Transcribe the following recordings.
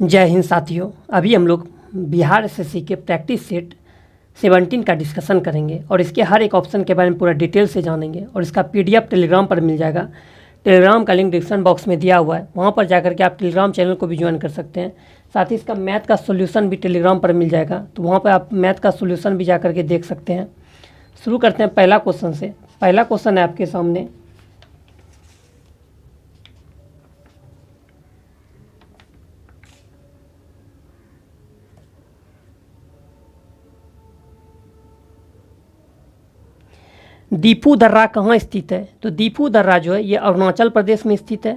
जय हिंद साथियों। अभी हम लोग बिहार एसएससी के प्रैक्टिस सेट 17 का डिस्कशन करेंगे और इसके हर एक ऑप्शन के बारे में पूरा डिटेल से जानेंगे और इसका पीडीएफ टेलीग्राम पर मिल जाएगा। टेलीग्राम का लिंक डिस्क्रिप्शन बॉक्स में दिया हुआ है, वहाँ पर जाकर के आप टेलीग्राम चैनल को भी ज्वाइन कर सकते हैं। साथ ही इसका मैथ का सोल्यूशन भी टेलीग्राम पर मिल जाएगा, तो वहाँ पर आप मैथ का सोल्यूशन भी जा के देख सकते हैं। शुरू करते हैं पहला क्वेश्चन से। पहला क्वेश्चन है आपके सामने, दीपू दर्रा कहाँ स्थित है? तो दीपू दर्रा जो है ये अरुणाचल प्रदेश में स्थित है।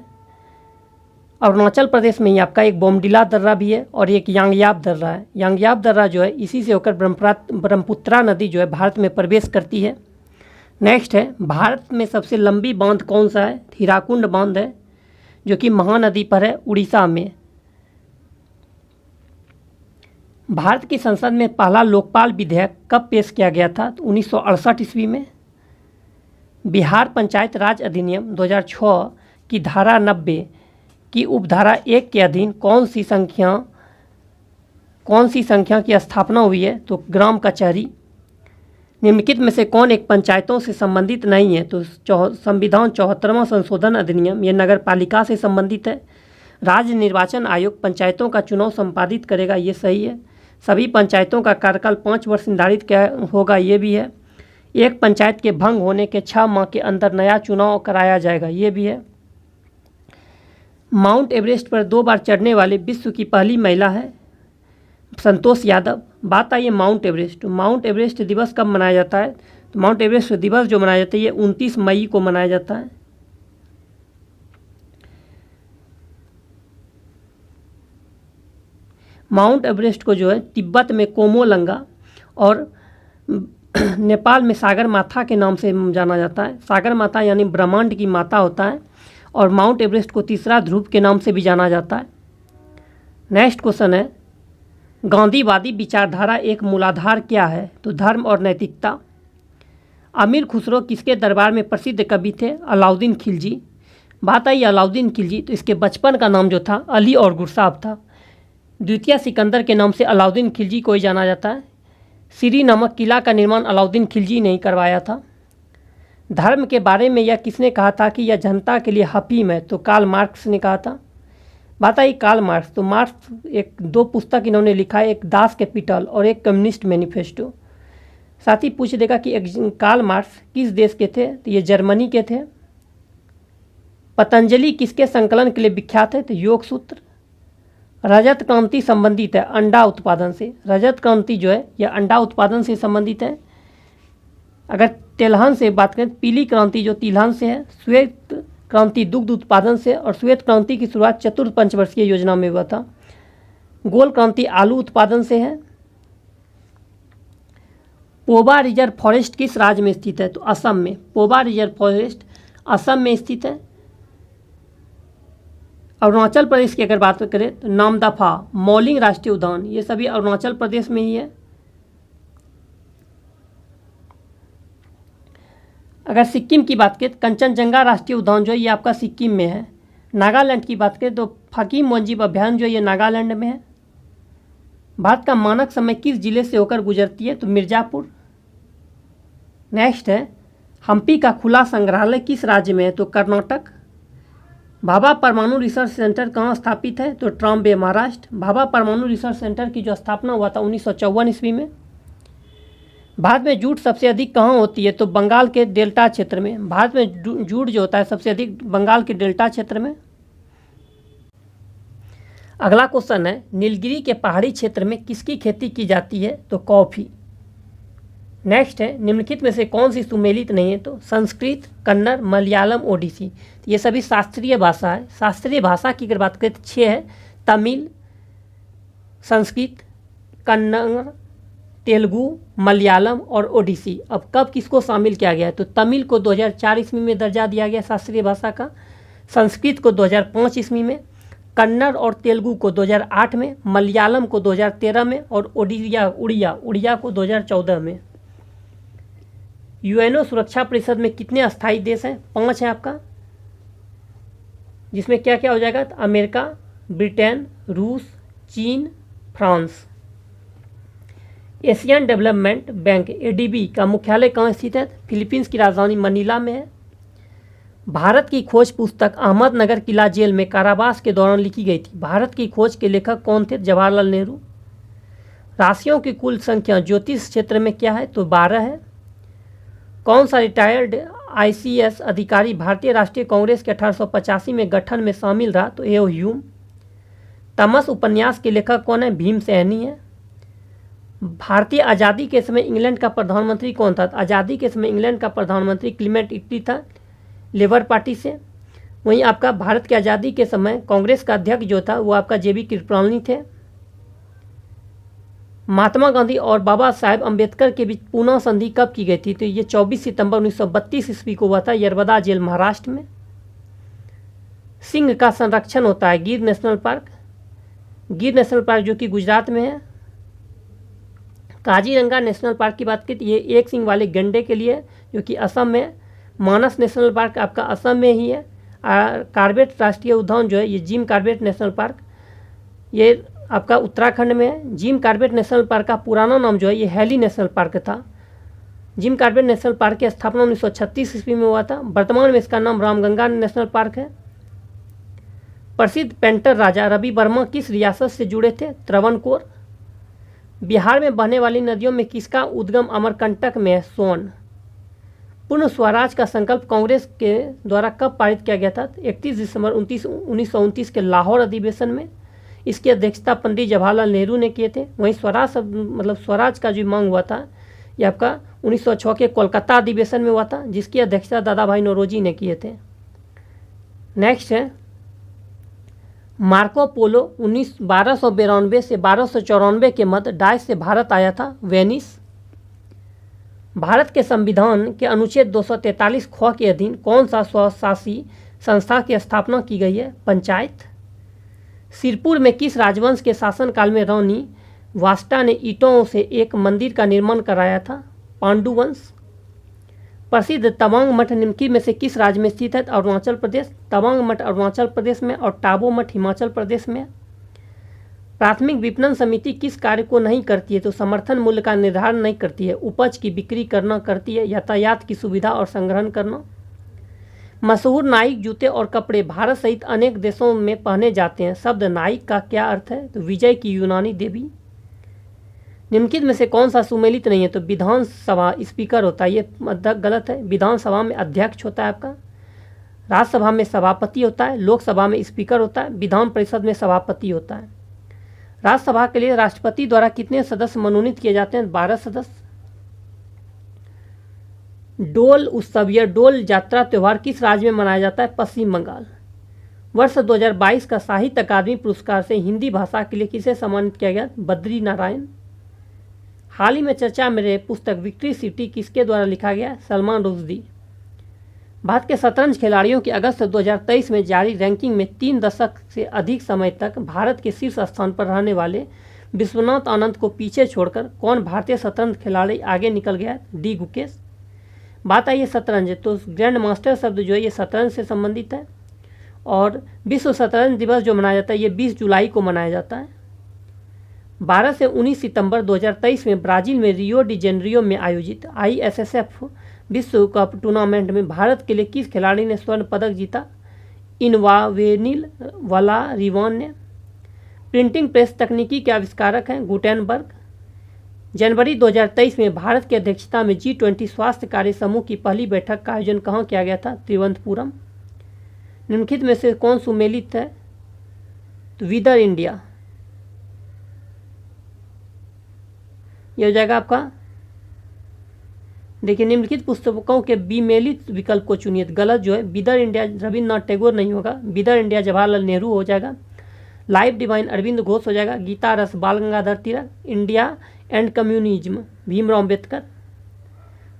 अरुणाचल प्रदेश में ही आपका एक बोमडिला दर्रा भी है और एक यांगयाब दर्रा है। यांगयाब दर्रा जो है इसी से होकर ब्रह्मपुत्रा नदी जो है भारत में प्रवेश करती है। नेक्स्ट है, भारत में सबसे लंबी बांध कौन सा है? हीराकुंड बांध है, जो कि महानदी पर है, उड़ीसा में। भारत की संसद में पहला लोकपाल विधेयक कब पेश किया गया था? तो 1968 ईस्वी में। बिहार पंचायत राज अधिनियम 2006 की धारा 90 की उपधारा 1 के अधीन कौन सी संख्या की स्थापना हुई है? तो ग्राम कचहरी। निम्नलिखित में से कौन एक पंचायतों से संबंधित नहीं है? तो संविधान 74वां संशोधन अधिनियम ये नगर पालिका से संबंधित है। राज्य निर्वाचन आयोग पंचायतों का चुनाव संपादित करेगा, ये सही है। सभी पंचायतों का कार्यकाल 5 वर्ष निर्धारित होगा, ये भी है। एक पंचायत के भंग होने के 6 माह के अंदर नया चुनाव कराया जाएगा, ये भी है। माउंट एवरेस्ट पर 2 बार चढ़ने वाली विश्व की पहली महिला है संतोष यादव। बात आई है माउंट एवरेस्ट। माउंट एवरेस्ट दिवस कब मनाया जाता है? तो माउंट एवरेस्ट दिवस जो मनाया जाता है ये 29 मई को मनाया जाता है। माउंट एवरेस्ट को जो है तिब्बत में कोमोलंगा और नेपाल में सागर माथा के नाम से जाना जाता है। सागर माता यानी ब्रह्मांड की माता होता है और माउंट एवरेस्ट को तीसरा ध्रुव के नाम से भी जाना जाता है। नेक्स्ट क्वेश्चन है, गांधीवादी विचारधारा एक मूलाधार क्या है? तो धर्म और नैतिकता। अमीर खुसरो किसके दरबार में प्रसिद्ध कवि थे? अलाउद्दीन खिलजी। बात आई अलाउद्दीन खिलजी, तो इसके बचपन का नाम जो था अली और गुरसाब था। द्वितीय सिकंदर के नाम से अलाउद्दीन खिलजी को ही जाना जाता है। सीरी नामक किला का निर्माण अलाउद्दीन खिलजी ने ही करवाया था। धर्म के बारे में यह किसने कहा था कि यह जनता के लिए हकीम है? तो कार्ल मार्क्स ने कहा था। बात आई कार्ल मार्क्स, तो मार्क्स 2 पुस्तक इन्होंने लिखा है, एक दास कैपिटल और एक कम्युनिस्ट मैनिफेस्टो। साथ ही पूछ देगा कि कार्ल मार्क्स किस देश के थे? तो ये जर्मनी के थे। पतंजलि किसके संकलन के लिए विख्यात है? तो योग सूत्र। रजत क्रांति संबंधित है अंडा उत्पादन से। रजत क्रांति जो है यह अंडा उत्पादन से संबंधित है। अगर तिलहन से बात करें, पीली क्रांति जो तिलहन से है। श्वेत क्रांति दुग्ध उत्पादन से और श्वेत क्रांति की शुरुआत चतुर्थ पंचवर्षीय योजना में हुआ था। गोल क्रांति आलू उत्पादन से है। पोबा रिजर्व फॉरेस्ट किस राज्य में स्थित है? तो असम में। पोबा रिजर्व फॉरेस्ट असम में स्थित है। अरुणाचल प्रदेश की अगर बात करें तो नामदफा, मौलिंग राष्ट्रीय उद्यान ये सभी अरुणाचल प्रदेश में ही है। अगर सिक्किम की बात करें तो कंचनजंगा राष्ट्रीय उद्यान जो है ये आपका सिक्किम में है। नागालैंड की बात करें तो फकीम वन्यजीव अभ्यारण्य जो है ये नागालैंड में है। भारत का मानक समय किस जिले से होकर गुजरती है? तो मिर्ज़ापुर। नेक्स्ट है, हम्पी का खुला संग्रहालय किस राज्य में है? तो कर्नाटक। भाभा परमाणु रिसर्च सेंटर कहाँ स्थापित है? तो ट्राम्बे, महाराष्ट्र। भाभा परमाणु रिसर्च सेंटर की जो स्थापना हुआ था 1954 ईस्वी में। भारत में जूट सबसे अधिक कहाँ होती है? तो बंगाल के डेल्टा क्षेत्र में। भारत में जूट जो होता है सबसे अधिक बंगाल के डेल्टा क्षेत्र में। अगला क्वेश्चन है, नीलगिरी के पहाड़ी क्षेत्र में किसकी खेती की जाती है? तो कॉफ़ी। नेक्स्ट है, निम्नलिखित में से कौन सी सुमेलित नहीं है? तो संस्कृत, कन्नड़, मलयालम, ओडिसी। ये सभी शास्त्रीय भाषा है। शास्त्रीय भाषा की अगर बात करें तो 6 है, तमिल, संस्कृत, कन्नड़, तेलुगु, मलयालम और ओडिसी। अब कब किसको शामिल किया गया है? तो तमिल को 2004 ईस्वी में दर्जा दिया गया शास्त्रीय भाषा का, संस्कृत को 2005 ईस्वी में, कन्नड़ और तेलुगु को 2008 में, मलयालम को 2013 में और उड़िया को 2014 में। यूएनओ सुरक्षा परिषद में कितने अस्थायी देश हैं? 5 है आपका, जिसमें क्या क्या हो जाएगा? तो अमेरिका, ब्रिटेन, रूस, चीन, France. Asian development bank ADB का मुख्यालय कहाँ स्थित है? फिलीपींस की राजधानी मनीला में है। भारत की खोज पुस्तक अहमदनगर किला जेल में कारावास के दौरान लिखी गई थी। भारत की खोज के लेखक कौन थे? जवाहरलाल नेहरू। राशियों की कुल संख्या ज्योतिष क्षेत्र में क्या है? तो 12 है। कौन सा रिटायर्ड आईसीएस अधिकारी भारतीय राष्ट्रीय कांग्रेस के 1885 में गठन में शामिल रहा? तो ए ह्यूम। तमस उपन्यास के लेखक कौन है? भीम सैनी है। भारतीय आज़ादी के समय इंग्लैंड का प्रधानमंत्री कौन था? आज़ादी के समय इंग्लैंड का प्रधानमंत्री क्लीमेंट इटली था, लेबर पार्टी से। वहीं आपका भारत की आज़ादी के समय कांग्रेस का अध्यक्ष जो था वो आपका जेबी कृपलानी थे। महात्मा गांधी और बाबा साहेब अम्बेडकर के बीच पूना संधि कब की गई थी? तो ये 24 सितंबर 1932 ईस्वी को हुआ था, यरवदा जेल महाराष्ट्र में। सिंह का संरक्षण होता है गिर नेशनल पार्क। गिर नेशनल पार्क जो कि गुजरात में है। काजीरंगा नेशनल पार्क की बात की तो ये एक सिंह वाले गंडे के लिए जो कि असम में। मानस नेशनल पार्क आपका असम में ही है। कार्बेट राष्ट्रीय उद्यान जो है ये जिम कार्बेट नेशनल पार्क ये आपका उत्तराखंड में है। जिम कार्बेट नेशनल पार्क का पुराना नाम जो है ये हैली नेशनल पार्क था। जिम कार्बेट नेशनल पार्क की स्थापना 1936 ईस्वी में हुआ था। वर्तमान में इसका नाम रामगंगा नेशनल पार्क है। प्रसिद्ध पेंटर राजा रवि वर्मा किस रियासत से जुड़े थे? त्रावणकोर। बिहार में बहने वाली नदियों में किसका उद्गम अमरकंटक में है? सोन। पूर्ण स्वराज का संकल्प कांग्रेस के द्वारा कब पारित किया गया था? 31 दिसंबर 1929 के लाहौर अधिवेशन में। इसकी अध्यक्षता पंडित जवाहरलाल नेहरू ने किए थे। वहीं स्वराज मतलब स्वराज का जो मांग हुआ था ये आपका 1906 के कोलकाता अधिवेशन में हुआ था, जिसकी अध्यक्षता दादा भाई नौरोजी ने किए थे। नेक्स्ट है मार्को पोलो 1292 से 1294 के मध्य डाइस से भारत आया था। वेनिस। भारत के संविधान के अनुच्छेद 243 ख के अधीन कौन सा स्वशासी संस्था की स्थापना की गई है? पंचायत। सिरपुर में किस राजवंश के शासनकाल में रानी वास्टा ने ईंटों से एक मंदिर का निर्माण कराया था? पांडु वंश। प्रसिद्ध तवांग मठ निम्नलिखित में से किस राज्य में स्थित है? अरुणाचल प्रदेश। तवांग मठ अरुणाचल प्रदेश में और टाबो मठ हिमाचल प्रदेश में। प्राथमिक विपणन समिति किस कार्य को नहीं करती है? तो समर्थन मूल्य का निर्धारण नहीं करती है, उपज की बिक्री करना करती है, यातायात की सुविधा और संग्रहण करना। मशहूर नाइक जूते और कपड़े भारत सहित अनेक देशों में पहने जाते हैं। शब्द नाइक का क्या अर्थ है? तो विजय की यूनानी देवी। निम्नलिखित में से कौन सा सुमेलित नहीं है? तो विधानसभा स्पीकर होता है, ये गलत है। विधानसभा में अध्यक्ष होता है आपका। राज्यसभा में सभापति होता है। लोकसभा में स्पीकर होता है। विधान परिषद में सभापति होता है। राज्यसभा के लिए राष्ट्रपति द्वारा कितने सदस्य मनोनीत किए जाते हैं? 12 सदस्य। डोल उत्सव या डोल यात्रा त्यौहार किस राज्य में मनाया जाता है? पश्चिम बंगाल। वर्ष 2022 का साहित्य अकादमी पुरस्कार से हिंदी भाषा के लिए किसे सम्मानित किया गया? बद्री नारायण। हाल ही में चर्चा में रहे पुस्तक विक्ट्री सिटी किसके द्वारा लिखा गया? सलमान रुश्दी। भारत के शतरंज खिलाड़ियों की अगस्त 2023 में जारी रैंकिंग में 3 दशक से अधिक समय तक भारत के शीर्ष स्थान पर रहने वाले विश्वनाथ आनंद को पीछे छोड़कर कौन भारतीय शतरंज खिलाड़ी आगे निकल गया? डी गुकेश। बात आई है शतरंज, तो ग्रैंड मास्टर शब्द जो है ये शतरंज से संबंधित है। और विश्व शतरंज दिवस जो मनाया जाता है ये 20 जुलाई को मनाया जाता है। 12 से 19 सितंबर 2023 में ब्राज़ील में रियो डी जेनेरियो में आयोजित ISSF विश्व कप टूर्नामेंट में भारत के लिए किस खिलाड़ी ने स्वर्ण पदक जीता? इनवावेनिल वाला रिवान ने। प्रिंटिंग प्रेस तकनीकी के आविष्कारक हैं गुटेनबर्ग। जनवरी 2023 में भारत की अध्यक्षता में G20 स्वास्थ्य कार्य समूह की पहली बैठक का आयोजन कहाँ किया गया था? तिरुवनंतपुरम। निम्नलिखित में से कौन सुमेलित है? तो विदर इंडिया। यह हो जाएगा आपका। देखिए निम्नलिखित पुस्तकों के विमेलित विकल्प को चुनिए। गलत जो है विदर इंडिया रविन्द्रनाथ टैगोर नहीं होगा। विदर इंडिया जवाहरलाल नेहरू हो जाएगा। लाइफ डिवाइन अरविंद घोष हो जाएगा। Gita Rahasya Bal Gangadhar Tilak. India and communism Bhimrao Ambedkar.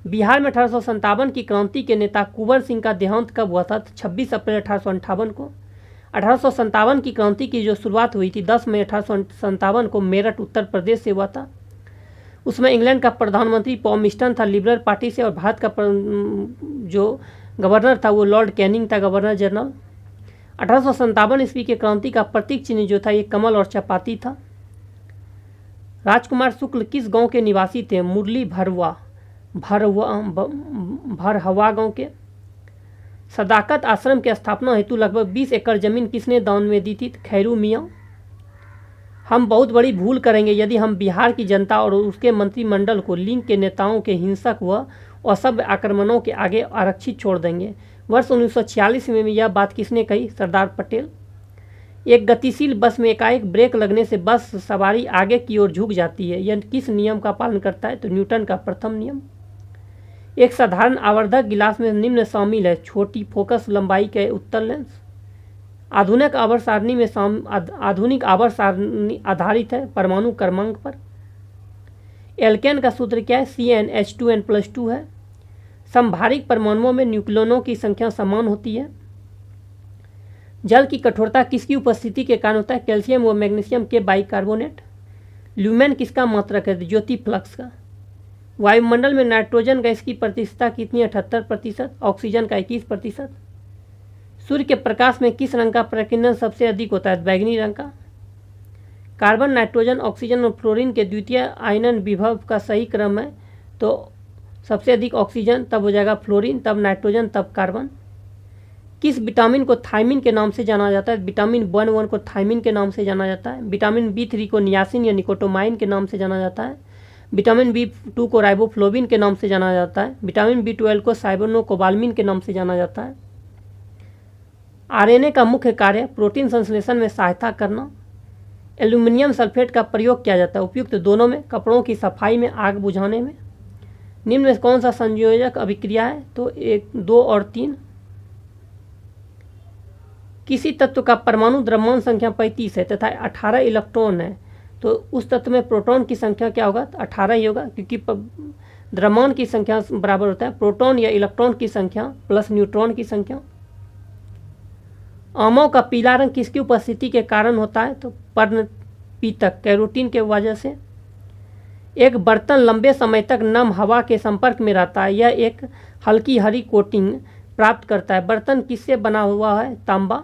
Bihar में 1857 की क्रांति के नेता कुंवर सिंह का देहांत कब हुआ था? 26 अप्रैल 1858 को। 1857 की क्रांति की जो शुरुआत हुई थी 10 मई 1857 को मेरठ उत्तर प्रदेश से हुआ था। उसमें इंग्लैंड का प्रधानमंत्री पॉमिस्टन था लिबरल पार्टी से, और भारत का जो गवर्नर था वो लॉर्ड कैनिंग था, गवर्नर जनरल। 1857 ईस्वी के क्रांति का प्रतीक चिन्ह जो था ये कमल और चपाती था। राजकुमार शुक्ल किस गांव के निवासी थे? मुरली भरहवा गांव के। सदाकत आश्रम की स्थापना हेतु लगभग 20 एकड़ जमीन किसने दान में दी थी? खैरू मियाँ। हम बहुत बड़ी भूल करेंगे यदि हम बिहार की जनता और उसके मंत्रिमंडल को लीग के नेताओं के हिंसक व असभ्य आक्रमणों के आगे आरक्षित छोड़ देंगे। वर्ष 1946 में यह बात किसने कही? सरदार पटेल। एक गतिशील बस में एकाएक ब्रेक लगने से बस सवारी आगे की ओर झुक जाती है, यह किस नियम का पालन करता है? तो न्यूटन का प्रथम नियम। एक साधारण आवर्धक गिलास में निम्न शामिल है: छोटी फोकस लंबाई के उत्तल लेंस। आधुनिक आवर्त सारणी आधारित है परमाणु क्रमांक पर। एल्केन का सूत्र क्या है? CnH2n+2 है। समभारिक परमाणुओं में न्यूक्लियनों की संख्या समान होती है। जल की कठोरता किसकी उपस्थिति के कारण होता है? कैल्शियम व मैग्नीशियम के बाइकार्बोनेट। ल्यूमेन किसका मात्रक है? ज्योति फ्लक्स का। वायुमंडल में नाइट्रोजन गैस की प्रतिशतता कितनी? 78%। ऑक्सीजन का 21%। सूर्य के प्रकाश में किस रंग का प्रकीर्णन सबसे अधिक होता है? बैगनी रंग का। कार्बन, नाइट्रोजन, ऑक्सीजन और फ्लोरीन के द्वितीय आयनन विभव का सही क्रम है तो सबसे अधिक ऑक्सीजन, तब हो जाएगा फ्लोरीन, तब नाइट्रोजन, तब कार्बन। किस विटामिन को थायमिन के नाम से जाना जाता है? विटामिन B1 को थायमिन के नाम से जाना जाता है। विटामिन B3 को नियासिन या निकोटोमाइन के नाम से जाना जाता है। विटामिन B2 को राइबोफ्लोविन के नाम से जाना जाता है। विटामिन B12 को साइबोनोकोबाल्मिन के नाम से जाना जाता है। आरएनए का मुख्य कार्य प्रोटीन संश्लेषण में सहायता करना। एल्यूमिनियम सल्फेट का प्रयोग किया जाता है उपयुक्त दोनों में, कपड़ों की सफाई में, आग बुझाने में। निम्न में कौन सा संयोजक अभिक्रिया है? तो 1, 2 और 3। किसी तत्व का परमाणु द्रव्यमान संख्या 35 है तथा 18 इलेक्ट्रॉन है तो उस तत्व में प्रोटॉन की संख्या क्या होगा? तो 18 ही होगा, क्योंकि द्रव्यमान की संख्या बराबर होता है प्रोटॉन या इलेक्ट्रॉन की संख्या प्लस न्यूट्रॉन की संख्या। आमों का पीला रंग किसकी उपस्थिति के कारण होता है? तो पर्णपितक कैरोटीन के वजह से। एक बर्तन लंबे समय तक नम हवा के संपर्क में रहता है, यह एक हल्की हरी कोटिंग प्राप्त करता है। बर्तन किससे बना हुआ है? तांबा।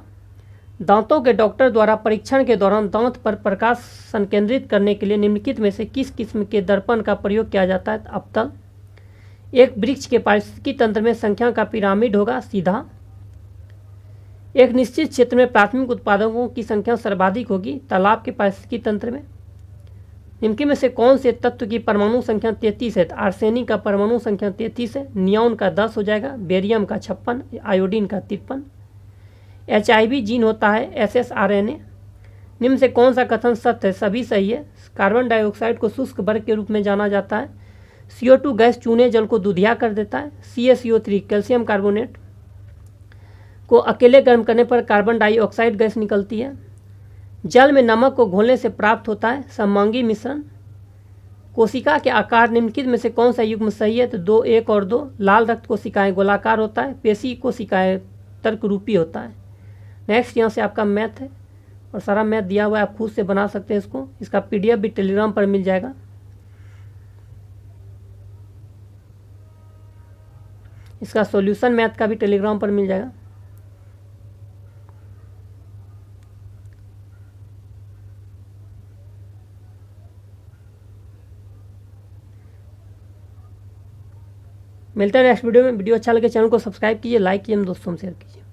दांतों के डॉक्टर द्वारा परीक्षण के दौरान दांत पर प्रकाश संकेंद्रित करने के लिए निम्नलिखित में से किस किस्म के दर्पण का प्रयोग किया जाता है? अवतल। एक वृक्ष के पारिस्थितिकी तंत्र में संख्या का पिरामिड होगा सीधा। एक निश्चित क्षेत्र में प्राथमिक उत्पादकों की संख्या सर्वाधिक होगी तालाब के पारिस्थितिकी तंत्र में। निम्नलिखित में से कौन से तत्व की परमाणु संख्या 33 है? आर्सेनिक का परमाणु संख्या 33 है। नियॉन का 10 हो जाएगा, बेरियम का 56, आयोडीन का 53। HIV जीन होता है ssRNA। निम्न से कौन सा कथन सत्य है? सभी सही है। कार्बन डाइऑक्साइड को शुष्क वर्ग के रूप में जाना जाता है। CO2 गैस चूने जल को दूधिया कर देता है। CaCO3 कैल्शियम कार्बोनेट को अकेले गर्म करने पर कार्बन डाइऑक्साइड गैस निकलती है। जल में नमक को घोलने से प्राप्त होता है सममांगी मिश्रण। कोशिका के आकार निम्नलिखित में से कौन सा युग्म सही है? तो 2, 1 और 2। लाल रक्त कोशिकाएं गोलाकार होता है, पेशी कोशिकाएं तर्क रूपी होता है। नेक्स्ट यहाँ से आपका मैथ है और सारा मैथ दिया हुआ है, आप खुद से बना सकते हैं इसको। इसका PDF भी टेलीग्राम पर मिल जाएगा। इसका सॉल्यूशन मैथ का भी टेलीग्राम पर मिल जाएगा। मिलते हैं नेक्स्ट वीडियो में। वीडियो अच्छा लगे चैनल को सब्सक्राइब कीजिए, लाइक कीजिए, दोस्तों में शेयर कीजिए।